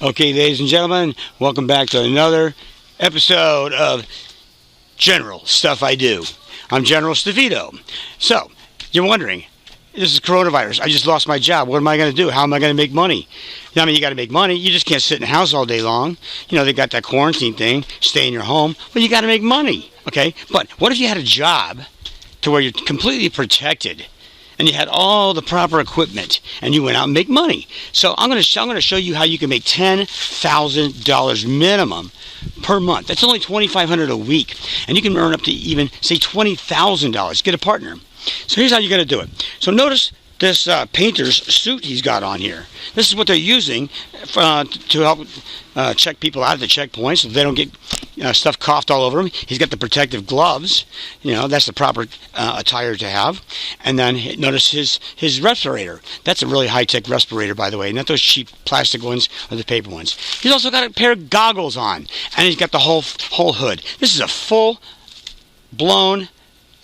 Okay, ladies and gentlemen, welcome back to another episode of General Stuff I Do. I'm General STUFIDO. So, you're wondering, this is coronavirus. I just lost my job. What am I going to do? How am I going to make money? I mean, you got to make money. You just can't sit in the house all day long. You know, they got that quarantine thing, stay in your home. Well, you got to make money, okay? But what if you had a job to where you're completely protected and you had all the proper equipment, and you went out and make money? So I'm going to show you how you can make $10,000 minimum per month. That's only $2,500 a week, and you can earn up to even say $20,000. Get a partner. So here's how you're going to do it. So notice this painter's suit he's got on here. This is what they're using to help check people out at the checkpoints so they don't get stuff coughed all over them. He's got the protective gloves. You know, that's the proper attire to have. And then notice his respirator. That's a really high-tech respirator, by the way, not those cheap plastic ones or the paper ones. He's also got a pair of goggles on, and he's got the whole hood. This is a full-blown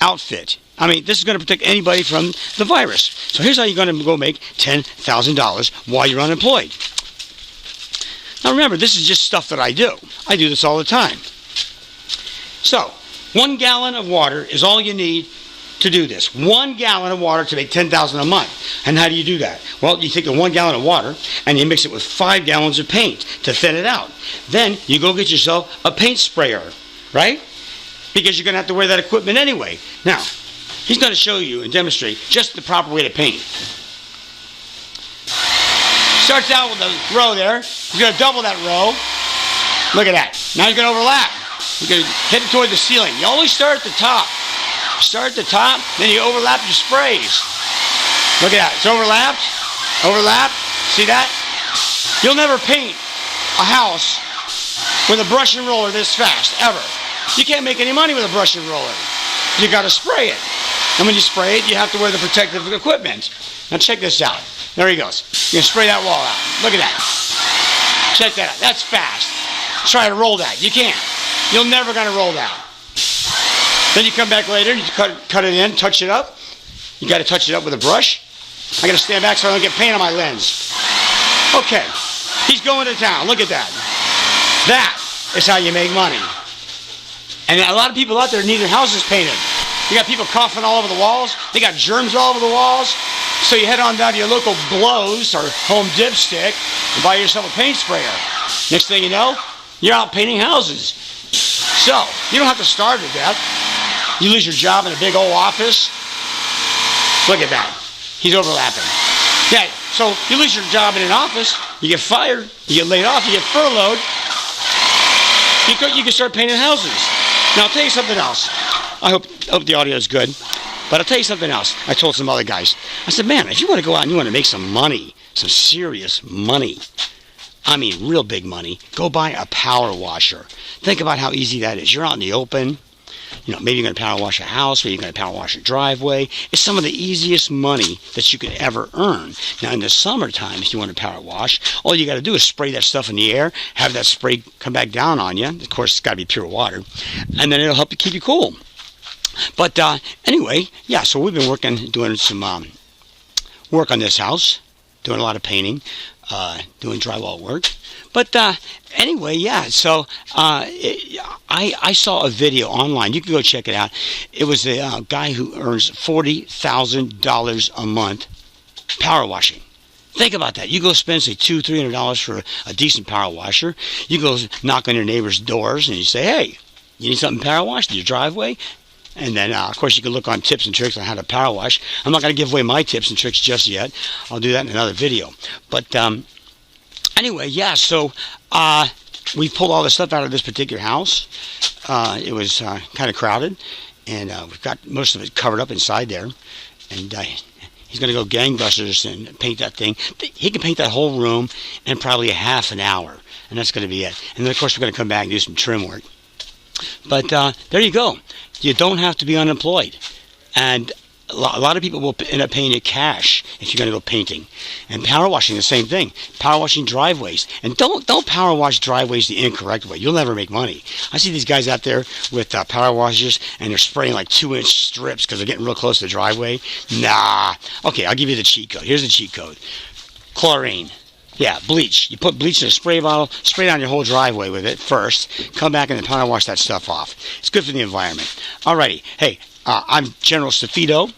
outfit. I mean, this is going to protect anybody from the virus. So here's how you're going to go make $10,000 while you're unemployed. Now remember, this is just stuff that I do. I do this all the time. So, 1 gallon of water is all you need to do this. 1 gallon of water to make $10,000 a month. And how do you do that? Well, you take the 1 gallon of water and you mix it with 5 gallons of paint to thin it out. Then you go get yourself a paint sprayer, right? Because you're going to have to wear that equipment anyway. Now, he's going to show you and demonstrate just the proper way to paint. Starts out with a row there. He's going to double that row. Look at that. Now he's going to overlap. You're going to hit it toward the ceiling. You always start at the top. Start at the top, then you overlap your sprays. Look at that. It's overlapped. Overlapped. See that? You'll never paint a house with a brush and roller this fast, ever. You can't make any money with a brush and roller. You got to spray it. And when you spray it, you have to wear the protective equipment. Now check this out. There he goes. You're going to spray that wall out. Look at that. Check that out. That's fast. Try to roll that. You can't. You're never going to roll that. Then you come back later, you cut it in, touch it up. You got to touch it up with a brush. I got to stand back so I don't get paint on my lens. Okay. He's going to town. Look at that. That is how you make money. And a lot of people out there need their houses painted. You got people coughing all over the walls. They got germs all over the walls. So you head on down to your local Blows or Home Dipstick and buy yourself a paint sprayer. Next thing you know, you're out painting houses. So, you don't have to starve to death. You lose your job in a big old office. Look at that. He's overlapping. Yeah, so you lose your job in an office, you get fired, you get laid off, you get furloughed. You can start painting houses. Now, I'll tell you something else. I hope the audio is good. But I'll tell you something else. I told some other guys. I said, man, if you want to go out and you want to make some money, some serious money, I mean real big money, go buy a power washer. Think about how easy that is. You're out in the open. You know, maybe you're going to power wash a house, maybe you're going to power wash a driveway. It's some of the easiest money that you could ever earn. Now, in the summertime, if you want to power wash, all you got to do is spray that stuff in the air, have that spray come back down on you. Of course, it's got to be pure water. And then it'll help you keep you cool. But anyway, yeah, so we've been doing some work on this house, doing a lot of painting, doing drywall work. But anyway, yeah, so I saw a video online. You can go check it out. It was a guy who earns $40,000 a month power washing. Think about that. You go spend, say, $200-$300 for a decent power washer. You go knock on your neighbor's doors and you say, hey, you need something power washed in your driveway? And then, of course, you can look on tips and tricks on how to power wash. I'm not going to give away my tips and tricks just yet. I'll do that in another video. But anyway, yeah, so we pulled all the stuff out of this particular house. It was kind of crowded, and we've got most of it covered up inside there. And he's going to go gangbusters and paint that thing. He can paint that whole room in probably a half an hour, and that's going to be it. And then, of course, we're going to come back and do some trim work. But there you go. You don't have to be unemployed. And a lot of people will end up paying you cash if you're going to go painting. And power washing, the same thing. Power washing driveways. And don't power wash driveways the incorrect way. You'll never make money. I see these guys out there with power washers, and they're spraying like 2-inch strips because they're getting real close to the driveway. Nah. Okay, I'll give you the cheat code. Here's the cheat code. Chlorine. Yeah, bleach. You put bleach in a spray bottle, spray down your whole driveway with it first, come back and then power wash that stuff off. It's good for the environment. Alrighty, hey, I'm General STUFIDO,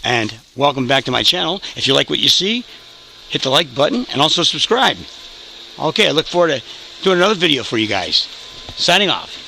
and welcome back to my channel. If you like what you see, hit the like button and also subscribe. Okay, I look forward to doing another video for you guys. Signing off.